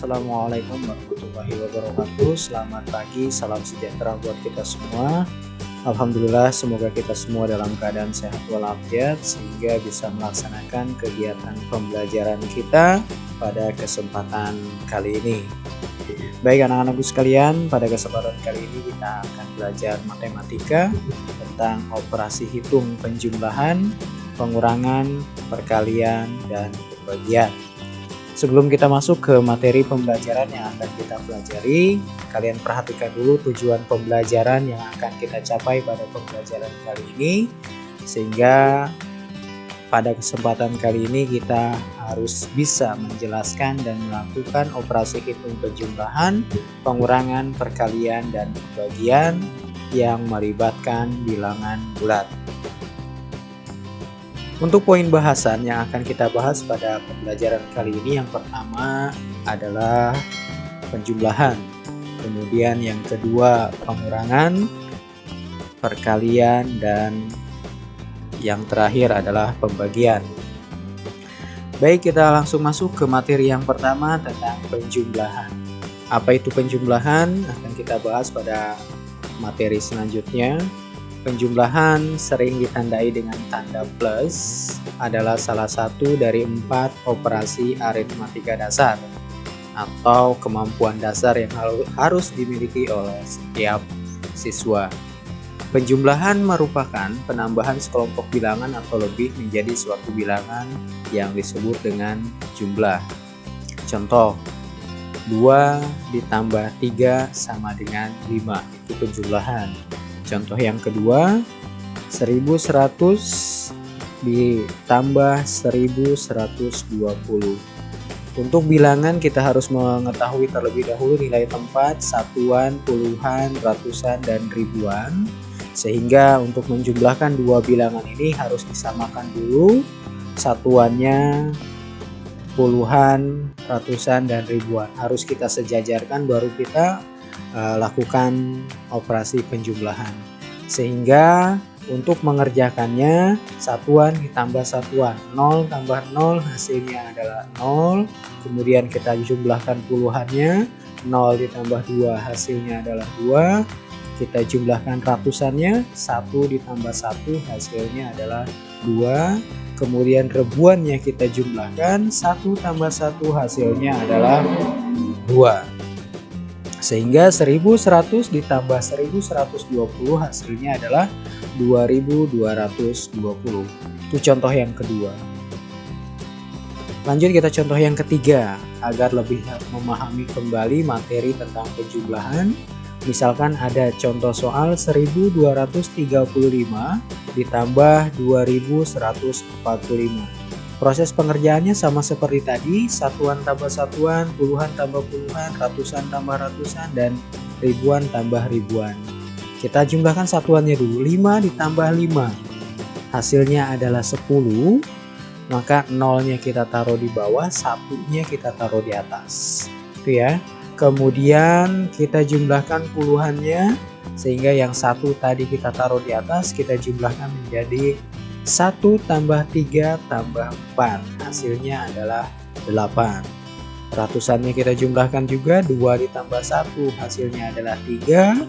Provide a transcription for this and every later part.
Assalamualaikum warahmatullahi wabarakatuh. Selamat pagi, salam sejahtera buat kita semua. Alhamdulillah, semoga kita semua dalam keadaan sehat walafiat sehingga bisa melaksanakan kegiatan pembelajaran kita pada kesempatan kali ini. Baik anak-anakku sekalian, pada kesempatan kali ini kita akan belajar matematika tentang operasi hitung penjumlahan, pengurangan, perkalian, dan pembagian. Sebelum kita masuk ke materi pembelajaran yang akan kita pelajari, kalian perhatikan dulu tujuan pembelajaran yang akan kita capai pada pembelajaran kali ini, sehingga pada kesempatan kali ini kita harus bisa menjelaskan dan melakukan operasi hitung penjumlahan, pengurangan, perkalian, dan pembagian yang melibatkan bilangan bulat. Untuk poin bahasan yang akan kita bahas pada pembelajaran kali ini, yang pertama adalah penjumlahan, kemudian yang kedua pengurangan, perkalian, dan yang terakhir adalah pembagian. Baik, kita langsung masuk ke materi yang pertama tentang penjumlahan. Apa itu penjumlahan? Akan kita bahas pada materi selanjutnya. Penjumlahan sering ditandai dengan tanda plus, adalah salah satu dari 4 operasi aritmatika dasar atau kemampuan dasar yang harus dimiliki oleh setiap siswa. Penjumlahan merupakan penambahan sekelompok bilangan atau lebih menjadi suatu bilangan yang disebut dengan jumlah. Contoh, 2 ditambah 3 sama dengan 5, itu penjumlahan. Contoh yang kedua, 1100 ditambah 1120. Untuk bilangan kita harus mengetahui terlebih dahulu nilai tempat, satuan, puluhan, ratusan, dan ribuan. Sehingga untuk menjumlahkan dua bilangan ini harus disamakan dulu satuannya, puluhan, ratusan, dan ribuan. Harus kita sejajarkan baru kita lakukan operasi penjumlahan, sehingga untuk mengerjakannya satuan ditambah satuan, 0 tambah 0 hasilnya adalah 0, kemudian kita jumlahkan puluhannya, 0 ditambah 2 hasilnya adalah 2, kita jumlahkan ratusannya, 1 ditambah 1 hasilnya adalah 2, kemudian ribuannya kita jumlahkan, 1 tambah 1 hasilnya adalah 2. Sehingga 1100 ditambah 1120 hasilnya adalah 2220. Itu contoh yang kedua. Lanjut kita contoh yang ketiga, agar lebih memahami kembali materi tentang penjumlahan. Misalkan ada contoh soal 1235 ditambah 2145. Proses pengerjaannya sama seperti tadi, satuan tambah satuan, puluhan tambah puluhan, ratusan tambah ratusan, dan ribuan tambah ribuan. Kita jumlahkan satuannya dulu, 5 ditambah 5. Hasilnya adalah 10, maka nolnya kita taruh di bawah, satunya kita taruh di atas. Itu ya. Kemudian kita jumlahkan puluhannya, sehingga yang satu tadi kita taruh di atas, kita jumlahkan menjadi 1 tambah 3 tambah 4, hasilnya adalah 8. Ratusannya kita jumlahkan juga, 2 ditambah 1 hasilnya adalah 3.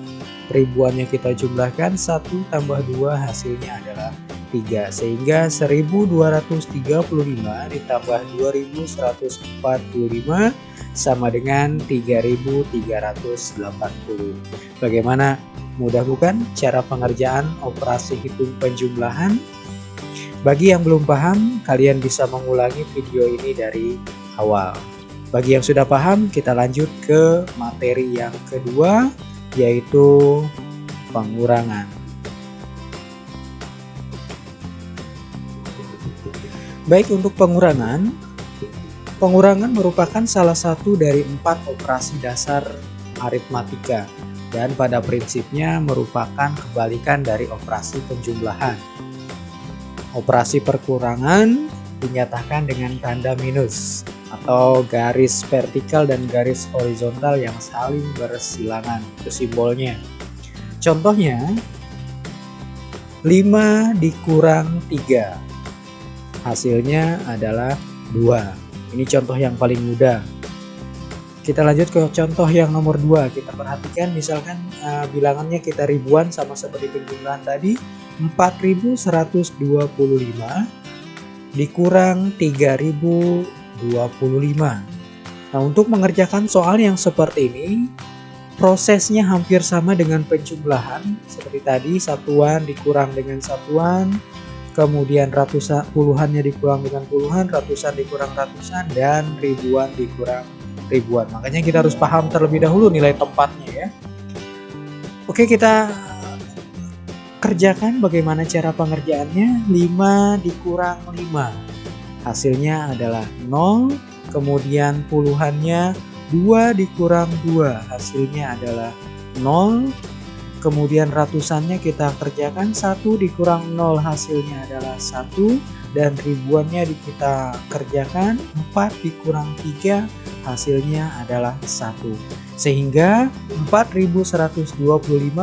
Ribuannya kita jumlahkan, 1 tambah 2 hasilnya adalah 3. Sehingga 1235 ditambah 2145 sama dengan 3380. Bagaimana? Mudah bukan cara pengerjaan operasi hitung penjumlahan? Bagi yang belum paham, kalian bisa mengulangi video ini dari awal. Bagi yang sudah paham, kita lanjut ke materi yang kedua, yaitu pengurangan. Baik, untuk pengurangan merupakan salah satu dari 4 operasi dasar aritmatika, dan pada prinsipnya merupakan kebalikan dari operasi penjumlahan. Operasi perkurangan dinyatakan dengan tanda minus atau garis vertikal dan garis horizontal yang saling bersilangan. Itu simbolnya. Contohnya, 5 dikurang 3. Hasilnya adalah 2. Ini contoh yang paling mudah. Kita lanjut ke contoh yang nomor 2. Kita perhatikan misalkan bilangannya kita ribuan sama seperti penjumlahan tadi. 4125 dikurang 3025. Nah, untuk mengerjakan soal yang seperti ini, prosesnya hampir sama dengan penjumlahan. Seperti tadi, satuan dikurang dengan satuan, kemudian puluhannya dikurang dengan puluhan, ratusan dikurang ratusan, dan ribuan dikurang ribuan. Makanya kita harus paham terlebih dahulu nilai tempatnya ya. Oke, kita kerjakan bagaimana cara pengerjaannya. 5 dikurang 5. Hasilnya adalah 0. Kemudian puluhannya 2 dikurang 2. Hasilnya adalah 0. Kemudian ratusannya kita kerjakan 1 dikurang 0. Hasilnya adalah 1. Dan ribuannya kita kerjakan 4 dikurang 3. Hasilnya adalah 1. Sehingga 4125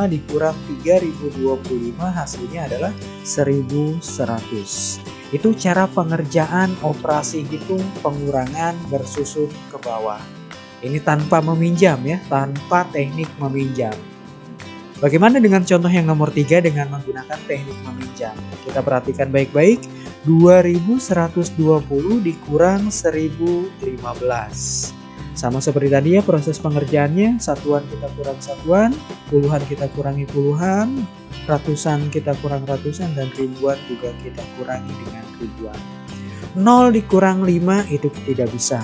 dikurang 3025 hasilnya adalah 1100. Itu cara pengerjaan operasi hitung pengurangan bersusun ke bawah. Ini tanpa meminjam ya, tanpa teknik meminjam. Bagaimana dengan contoh yang nomor 3 dengan menggunakan teknik meminjam? Kita perhatikan baik-baik. 2120 dikurang 1015. Sama seperti tadi ya proses pengerjaannya, satuan kita kurang satuan, puluhan kita kurangi puluhan, ratusan kita kurang ratusan, dan ribuan juga kita kurangi dengan ribuan. 0 dikurang 5 itu tidak bisa,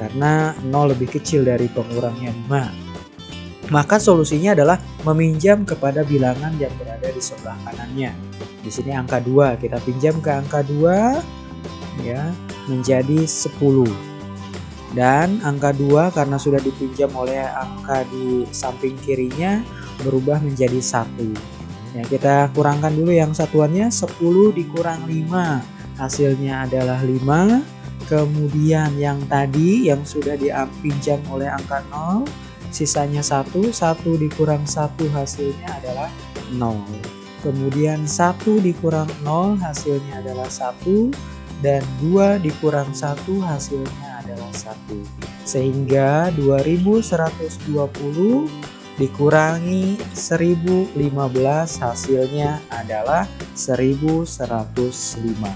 karena 0 lebih kecil dari pengurangnya 5. Maka solusinya adalah meminjam kepada bilangan yang berada di sebelah kanannya. Di sini angka 2, kita pinjam ke angka 2 ya, menjadi 10. Dan angka 2 karena sudah dipinjam oleh angka di samping kirinya berubah menjadi 1. Ya, kita kurangkan dulu yang satuannya. 10 dikurang 5 hasilnya adalah 5. Kemudian yang tadi yang sudah dipinjam oleh angka 0 sisanya 1. 1 dikurang 1 hasilnya adalah 0. Kemudian 1 dikurang 0 hasilnya adalah 1. Dan 2 dikurang 1 hasilnya adalah 1. Sehingga 2120 dikurangi 1015 hasilnya adalah 1105.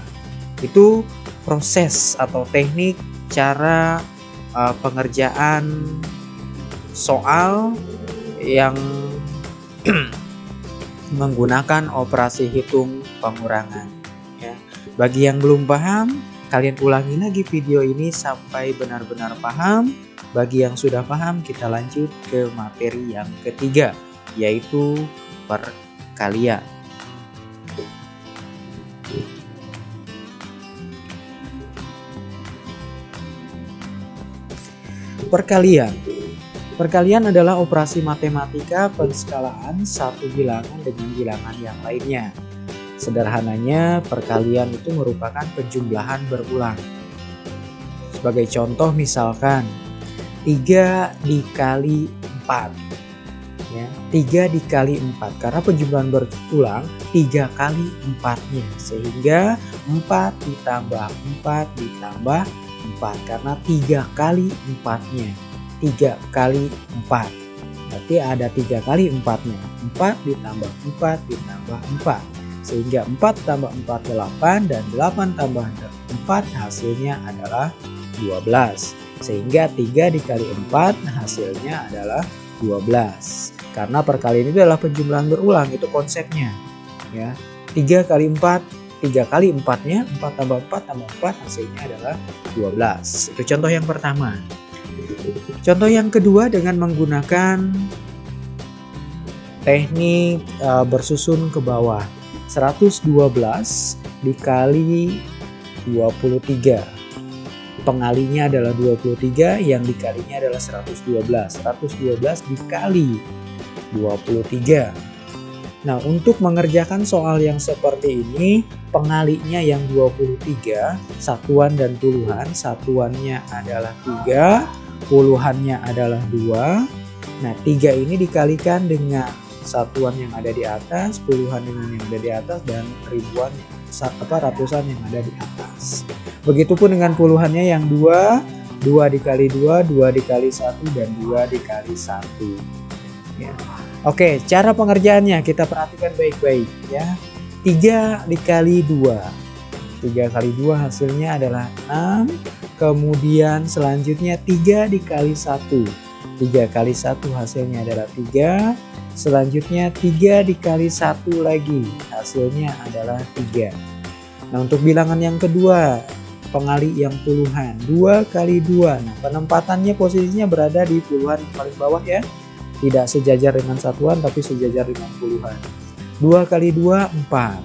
Itu proses atau teknik cara pengerjaan soal yang menggunakan operasi hitung pengurangan. Bagi yang belum paham, kalian ulangi lagi video ini sampai benar-benar paham. Bagi yang sudah paham, kita lanjut ke materi yang ketiga, yaitu perkalian. Perkalian. Perkalian adalah operasi matematika penskalaan satu bilangan dengan bilangan yang lainnya. Sederhananya, perkalian itu merupakan penjumlahan berulang. Sebagai contoh misalkan 3 dikali 4 ya, 3 dikali 4 karena penjumlahan berulang 3 kali 4-nya, sehingga 4 ditambah 4 ditambah 4 karena 3 kali 4-nya, 3 kali 4 berarti ada 3 kali 4-nya, 4 ditambah 4 ditambah 4 sehingga 4 tambah 4 8 dan 8 tambah 4 hasilnya adalah 12. Sehingga 3 dikali 4 hasilnya adalah 12. Karena perkalian itu adalah penjumlahan berulang, itu konsepnya. Ya. 3 kali 4, 3 kali 4-nya 4 tambah 4 tambah 4 hasilnya adalah 12. Itu contoh yang pertama. Contoh yang kedua dengan menggunakan teknik bersusun ke bawah. 112 dikali 23. Pengalinya adalah 23, yang dikalinya adalah 112. 112 dikali 23. Nah, untuk mengerjakan soal yang seperti ini, pengalinya yang 23, satuan dan puluhan. Satuannya adalah 3, puluhannya adalah 2. Nah, 3 ini dikalikan dengan satuan yang ada di atas, puluhan dengan yang ada di atas, dan ribuan ratusan yang ada di atas. Begitupun dengan puluhannya yang 2, 2 dikali 2, 2 dikali 1, dan 2 dikali 1. Ya. Oke, cara pengerjaannya kita perhatikan baik-baik ya. 3 dikali 2. 3 kali 2 hasilnya adalah 6. Kemudian selanjutnya 3 dikali 1. 3 kali 1 hasilnya adalah 3. Selanjutnya 3 dikali 1 lagi hasilnya adalah 3. Nah, untuk bilangan yang kedua, pengali yang puluhan, 2 kali 2. Nah, penempatannya posisinya berada di puluhan yang paling bawah ya. Tidak sejajar dengan satuan tapi sejajar dengan puluhan. 2 kali 2, 4.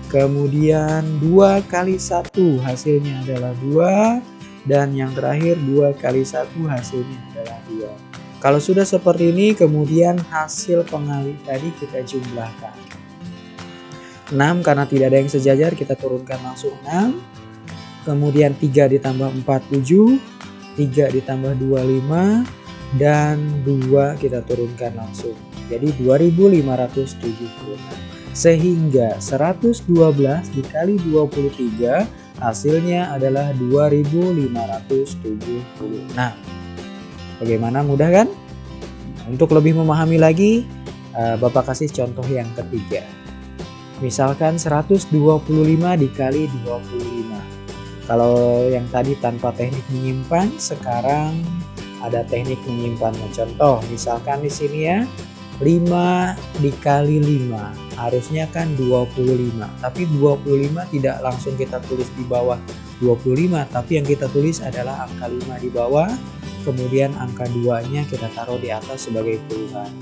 Kemudian 2 kali 1 hasilnya adalah 2. Dan yang terakhir 2 kali 1 hasilnya adalah 2. Kalau sudah seperti ini, kemudian hasil pengali tadi kita jumlahkan. 6 karena tidak ada yang sejajar, kita turunkan langsung 6. Kemudian 3 ditambah 4, 7. 3 ditambah 2, 5. Dan 2 kita turunkan langsung. Jadi 2576. Sehingga 112 dikali 23 hasilnya adalah 2576. Bagaimana, mudah kan? Untuk lebih memahami lagi, Bapak kasih contoh yang ketiga. Misalkan 125 dikali 25. Kalau yang tadi tanpa teknik menyimpan, sekarang ada teknik menyimpannya. Contoh, misalkan di sini ya, 5 dikali 5. Harusnya kan 25. Tapi 25 tidak langsung kita tulis di bawah 25. Tapi yang kita tulis adalah angka 5 di bawah. Kemudian angka 2-nya kita taruh di atas sebagai puluhan.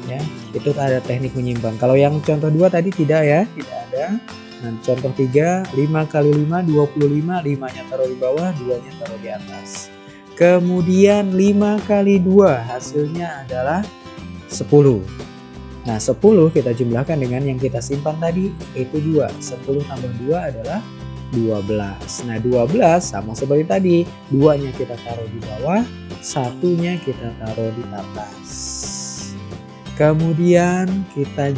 Ya, itu ada teknik menyimpan. Kalau yang contoh 2 tadi tidak ya, tidak ada. Nah, contoh 3, 5 kali 5, 25, 5-nya taruh di bawah, 2-nya taruh di atas. Kemudian 5 kali 2 hasilnya adalah 10. Nah, 10 kita jumlahkan dengan yang kita simpan tadi, yaitu 2. 10 tambah 2 adalah 12. Nah, 12 sama seperti tadi, 2-nya kita taruh di bawah, 1-nya kita taruh di atas. Kemudian kita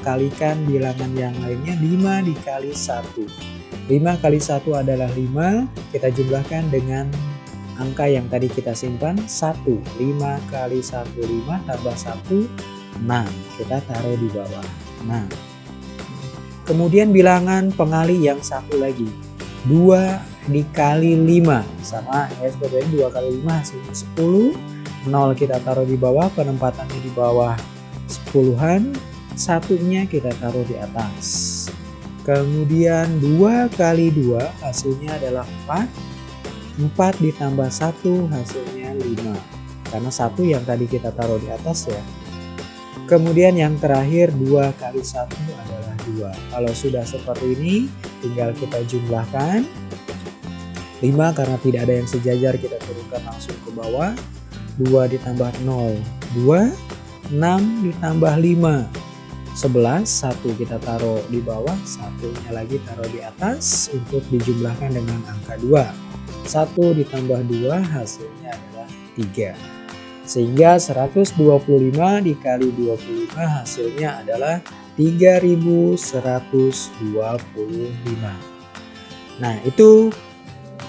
kalikan bilangan yang lainnya, 5 dikali 1. 5 kali 1 adalah 5, kita jumlahkan dengan angka yang tadi kita simpan, 1. 5 kali 1, 5 tambah 1, 6. Kita taruh di bawah, 6. Kemudian bilangan pengali yang satu lagi, 2 dikali 5. Sama ya, seperti ini 2 kali 5 hasilnya 10. 0 kita taruh di bawah, penempatannya di bawah sepuluhan, 1-nya kita taruh di atas. Kemudian 2 kali 2 hasilnya adalah 4. 4 ditambah 1 hasilnya 5. Karena 1 yang tadi kita taruh di atas ya. Kemudian yang terakhir 2 kali 1 adalah 2. Kalau sudah seperti ini tinggal kita jumlahkan. 5 karena tidak ada yang sejajar kita turunkan langsung ke bawah. 2 ditambah 0, 2. 6 ditambah 5, 11. 1 kita taruh di bawah, 1-nya lagi taruh di atas untuk dijumlahkan dengan angka 2. 1 ditambah 2 hasilnya adalah 3. Sehingga 125 dikali 25 hasilnya adalah 3125. Nah, itu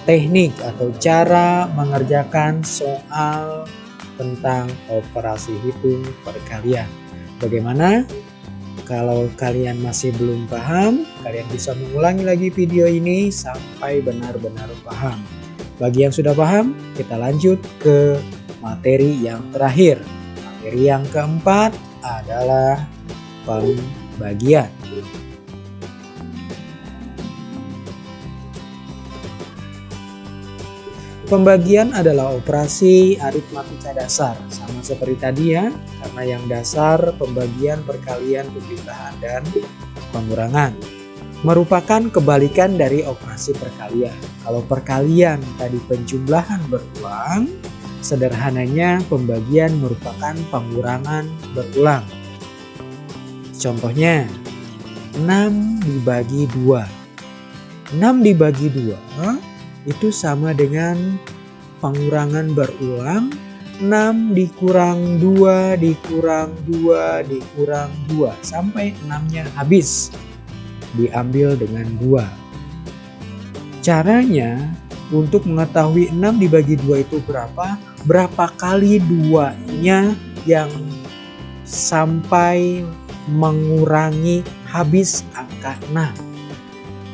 teknik atau cara mengerjakan soal tentang operasi hitung perkalian. Bagaimana? Kalau kalian masih belum paham, kalian bisa mengulangi lagi video ini sampai benar-benar paham. Bagi yang sudah paham, kita lanjut ke materi yang terakhir. Materi yang keempat adalah pembagian. Pembagian adalah operasi aritmatika dasar, sama seperti tadi ya, karena yang dasar pembagian, perkalian, pembilangan, dan pengurangan. Merupakan kebalikan dari operasi perkalian. Kalau perkalian tadi penjumlahan berulang, sederhananya pembagian merupakan pengurangan berulang. Contohnya, 6 dibagi 2. 6 dibagi 2 itu sama dengan pengurangan berulang. 6 dikurang 2 dikurang 2 dikurang 2 sampai 6-nya habis. Diambil dengan 2. Caranya Untuk mengetahui 6 dibagi 2 itu berapa, berapa kali 2-nya yang sampai mengurangi habis angka 6.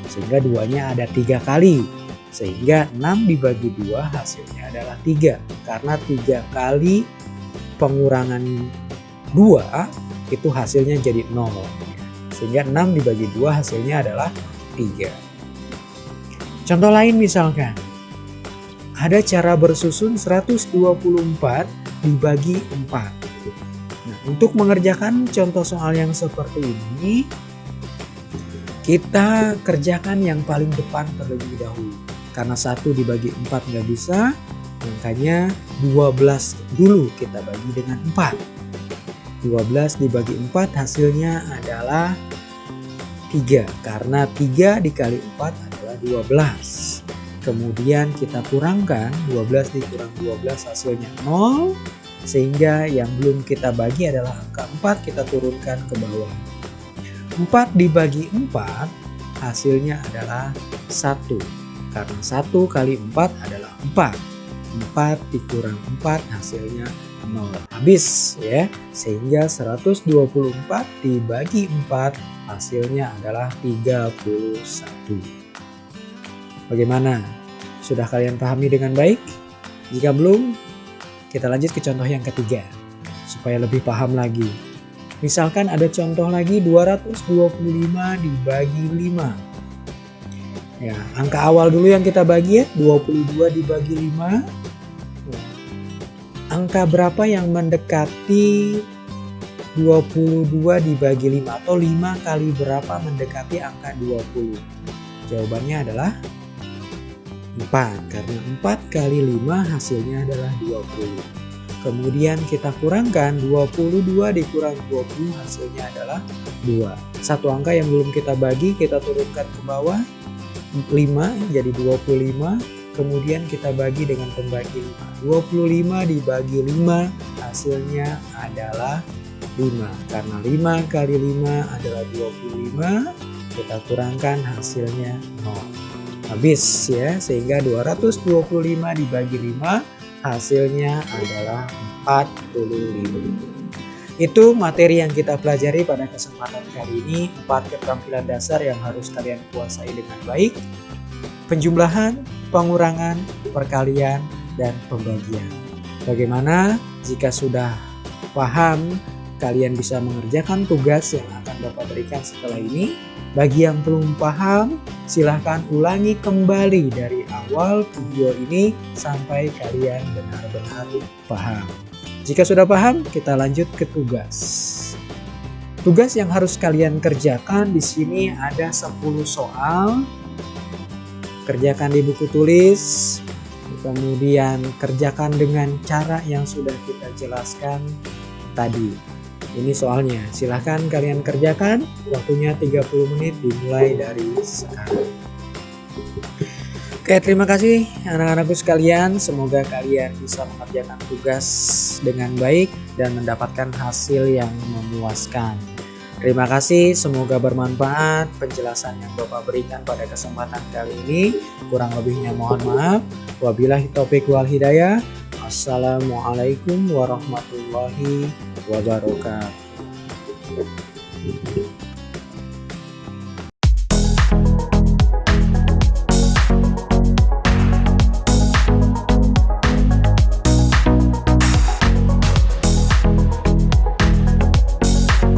Sehingga 2-nya ada 3 kali. Sehingga 6 dibagi 2 hasilnya adalah 3. Karena 3 kali pengurangan 2 itu hasilnya jadi 0. Sehingga 6 dibagi 2 hasilnya adalah 3. Contoh lain misalkan, ada cara bersusun 124 dibagi 4. Nah, untuk mengerjakan contoh soal yang seperti ini, kita kerjakan yang paling depan terlebih dahulu. Karena 1 dibagi 4 nggak bisa, makanya 12 dulu kita bagi dengan 4. 12 dibagi 4 hasilnya adalah 3. Karena 3 dikali 4 adalah 12. Kemudian kita kurangkan, 12 dikurang 12 hasilnya 0. Sehingga yang belum kita bagi adalah angka 4, kita turunkan ke bawah. 4 dibagi 4 hasilnya adalah 1. Karena 1 kali 4 adalah 4. 4 dikurang 4 hasilnya 0. Habis ya. Sehingga 124 dibagi 4 hasilnya adalah 31. Bagaimana? Sudah kalian pahami dengan baik? Jika belum, kita lanjut ke contoh yang ketiga supaya lebih paham lagi. Misalkan ada contoh lagi 225 dibagi 5. Ya, angka awal dulu yang kita bagi ya, 22 dibagi 5. Angka berapa yang mendekati 22 dibagi 5 atau 5 kali berapa mendekati angka 20? Jawabannya adalah 4, karena 4 kali 5 hasilnya adalah 20. Kemudian kita kurangkan, 22 dikurang 20 hasilnya adalah 2. Satu angka yang belum kita bagi kita turunkan ke bawah, 5 jadi 25. Kemudian kita bagi dengan pembagi 5. 25 dibagi 5 hasilnya adalah 5. Karena 5 kali 5 adalah 25, kita kurangkan hasilnya 0. Habis ya, sehingga 225 dibagi 5 hasilnya adalah 45. Itu materi yang kita pelajari pada kesempatan kali ini, 4 keterampilan dasar yang harus kalian kuasai dengan baik. Penjumlahan, pengurangan, perkalian, dan pembagian. Bagaimana jika sudah paham, kalian bisa mengerjakan tugas yang akan Bapak berikan setelah ini. Bagi yang belum paham, silahkan ulangi kembali dari awal video ini sampai kalian benar-benar paham. Jika sudah paham, kita lanjut ke tugas. Tugas yang harus kalian kerjakan di sini ada 10 soal. Kerjakan di buku tulis, kemudian kerjakan dengan cara yang sudah kita jelaskan tadi. Ini soalnya, silahkan kalian kerjakan, waktunya 30 menit dimulai dari sekarang. Oke, terima kasih anak-anakku sekalian, semoga kalian bisa mengerjakan tugas dengan baik dan mendapatkan hasil yang memuaskan. Terima kasih, semoga bermanfaat penjelasan yang Bapak berikan pada kesempatan kali ini. Kurang lebihnya mohon maaf. Wabillahi taufiq wal hidayah. Assalamualaikum warahmatullahi wabarakatuh.